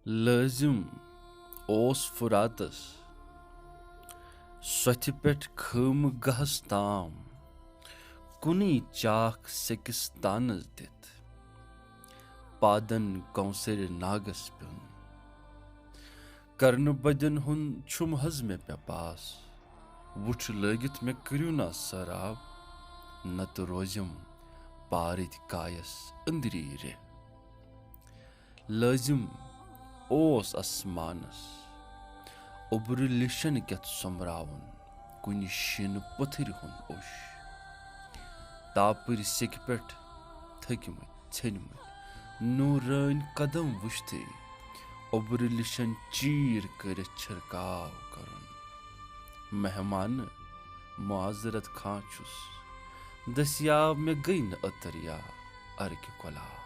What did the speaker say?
لٲزِم اوس فراتس سۄتھِ پٮ۪ٹھ خیمہ گہس تام کُنی چاکھ کستانس دِتھ پادن کوثرۍ ناگس پیوٚن قرنہ بدٮ۪ن ہُنٛد چھُم حظ مےٚ پؠپاس وُٹھ لٲگِتھ مےٚ کریونا سأراب نتہٕ روزؠم پاردۍ کایس اندری رے لٲزِم اوس آسمانس اۆبر لیشن کؠتھ سۆمبراون کُنہِ شینہ پتھرۍ ہُنٛد اوٚش تاپرۍ سیٚکہِ پٮ۪ٹھ تھٔکۍمٕتۍ ژھیٚنۍمٕتۍ نورٲنۍ قدم وٕچھتھٕے اۆبر لیشن چیٖر کٔرِتھ چھِرکاو کرُن مہمانہٕ معذرت خاں چھُس دٔستیاب مےٚ گٔے نہٕ عطر یا ارکہِ گۄلاب